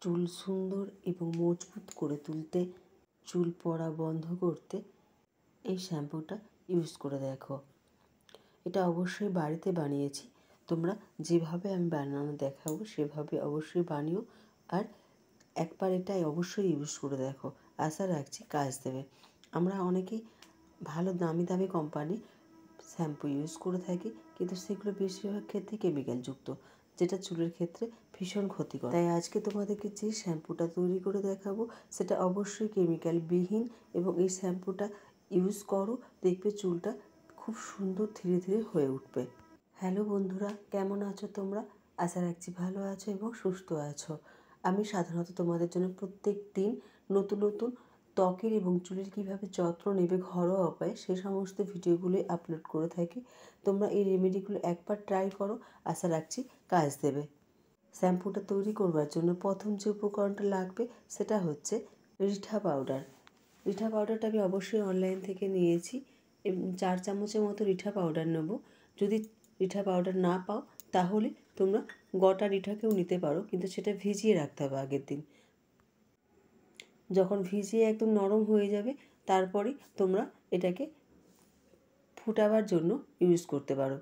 চুল সুন্দর এবং মজবুত করে তুলতে, চুল পড়া বন্ধ করতে এই শ্যাম্পুটা ইউজ করে দেখো। এটা অবশ্যই বাড়িতে বানিয়েছি। তোমরা যেভাবে আমি বানানো দেখাবো সেভাবে অবশ্যই বানিও, আর একবার এটা অবশ্যই ইউজ করে দেখো। আশা রাখছি কাজ দেবে। আমরা অনেকেই ভালো দামি দামি কোম্পানি শ্যাম্পু ইউজ করে থাকি, কিন্তু সেগুলো বেশিরভাগ ক্ষেত্রে কেমিক্যালযুক্ত, যেটা চুলের ক্ষেত্রে ভীষণ ক্ষতিকর। তাই আজকে তোমাদেরকে যে শ্যাম্পুটা তৈরি করে দেখাবো সেটা অবশ্যই কেমিক্যালবিহীন, এবং এই শ্যাম্পুটা ইউজ করো, দেখবে চুলটা খুব সুন্দর ধীরে ধীরে হয়ে উঠবে। হ্যালো বন্ধুরা, কেমন আছো তোমরা? আশা রাখছি ভালো আছো এবং সুস্থ আছো। আমি সাধারণত তোমাদের জন্য প্রত্যেক দিন নতুন নতুন ত্বকের এবং চুলের কীভাবে যত্ন নেবে ঘরোয়া উপায়ে সেই সমস্ত ভিডিওগুলোই আপলোড করে থাকি। তোমরা এই রেমেডিগুলো একবার ট্রাই করো, আশা রাখছি কাজ দেবে। শ্যাম্পুটা তৈরি করবার জন্য প্রথম যে উপকরণটা লাগবে সেটা হচ্ছে রিঠা পাউডার। রিঠা পাউডারটা আমি অবশ্যই অনলাইন থেকে নিয়েছি এবং 4 চামচের মতো রিঠা পাউডার নেব। যদি রিঠা পাউডার না পাও তাহলে তোমরা গোটা রিঠাকেও নিতে পারো, কিন্তু সেটা ভিজিয়ে রাখতে হবে আগের দিন। যখন ভিজিয়ে একদম নরম হয়ে যাবে তারপরে তোমরা এটাকে ফুটাবার জন্য ইউজ করতে পারো।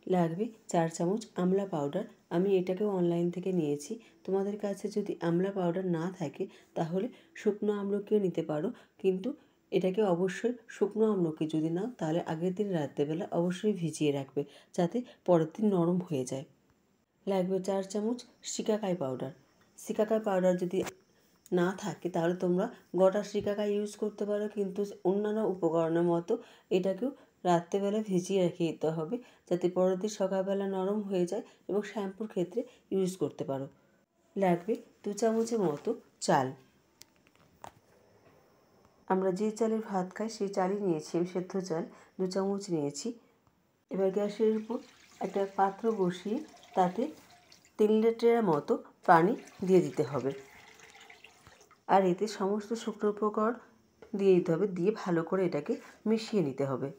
লাগবে 4 চামচ আমলা পাউডার। আমি এটাকেও অনলাইন থেকে নিয়েছি। তোমাদের কাছে যদি আমলা পাউডার না থাকে তাহলে শুকনো আমলকিও নিতে পারো, কিন্তু এটাকে অবশ্যই শুকনো আমলকি যদি নাও তাহলে আগের দিন রাত্রেবেলা অবশ্যই ভিজিয়ে রাখবে, যাতে পরের দিন নরম হয়ে যায়। লাগবে 4 চামচ শিকাকাই পাউডার। শিকাকাই পাউডার যদি না থাকে তাহলে তোমরা গোটা শিকাকাই ইউজ করতে পারো, কিন্তু অন্যান্য উপকরণের মতো এটাকেও রাত্রেবেলা ভিজিয়ে রেখে দিতে হবে, যাতে পরের দিন সকালবেলা নরম হয়ে যায় এবং শ্যাম্পুর ক্ষেত্রে ইউজ করতে পারো। লাগবে 2 চামচের মতো চাল। আমরা যে চালের ভাত খাই সেই চালই নিয়েছি, আমি সেদ্ধ চাল 2 চামচ নিয়েছি। এবার গ্যাসের উপর একটা পাত্র বসিয়ে তাতে 3 লিটারের মতো পানি দিয়ে দিতে হবে, আর এতে সমস্ত শুকনো উপকরণ দিয়ে দিতে হবে, দিয়ে ভালো করে এটাকে মিশিয়ে নিতে হবে।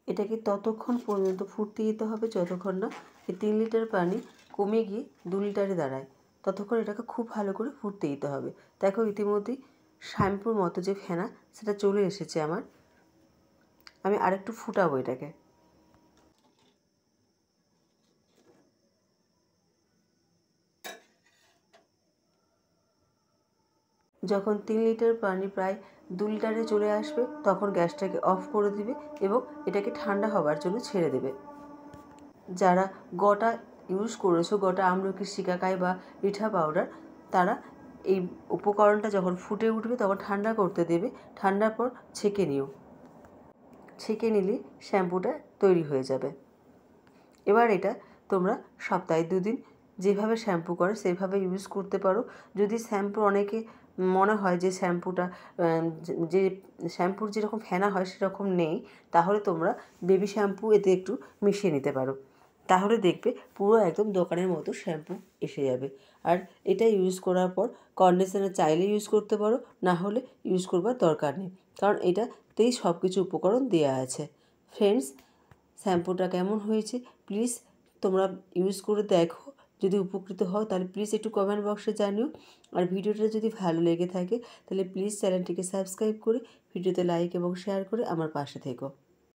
এটাকে ততক্ষণ পর্যন্ত ফুটতে দিতে হবে যতক্ষণ না এই 3 লিটার পানি কমে গিয়ে 2 লিটারে দাঁড়ায়। ততক্ষণ এটাকে খুব ভালো করে ফুটতে দিতে হবে। দেখো ইতিমধ্যেই শ্যাম্পুর মতো যে ফেনা সেটা চলে এসেছে আমার। আমি আরেকটু ফুটাবো এটাকে। যখন 3 লিটার পানি প্রায় 2 লিটারে চলে আসবে তখন গ্যাসটাকে অফ করে দিবে এবং এটাকে ঠান্ডা হবার জন্য ছেড়ে দেবে। যারা গোটা ইউজ করেছো, গোটা আমলকির শিকাকাই বা রিঠা পাউডার, তারা এই উপকরণটা যখন ফুটে উঠবে তখন ঠান্ডা করতে দেবে। ঠান্ডার পর ছেঁকে নিও। ছেঁকে নিলে শ্যাম্পুটা তৈরি হয়ে যাবে। এবার এটা তোমরা সপ্তাহে 2 দিন যেভাবে শ্যাম্পু করে সেভাবে ইউজ করতে পারো। যদি শ্যাম্পু অনেকে মনে হয় যে শ্যাম্পুটা যে শ্যাম্পুর যেরকম ফেনা হয় সেরকম নেই, তাহলে তোমরা বেবি শ্যাম্পু এতে একটু মিশিয়ে নিতে পারো। তাহলে দেখবে পুরো একদম দোকানের মতো শ্যাম্পু এসে যাবে। আর এটা ইউজ করার পর কন্ডিশনার চাইলে ইউজ করতে পারো, না হলে ইউজ করবার দরকার নেই, কারণ এটাতেই সব কিছু উপকরণ দেওয়া আছে। ফ্রেন্ডস, শ্যাম্পুটা কেমন হয়েছে প্লিজ তোমরা ইউজ করে দেখো। যদি উপকৃত হও তাহলে প্লিজ একটু কমেন্ট বক্সে জানিও। আর ভিডিওটা যদি ভালো লেগে থাকে তাহলে প্লিজ চ্যানেলটিকে সাবস্ক্রাইব করে ভিডিওতে লাইক এবং শেয়ার করে আমার পাশে থেকো।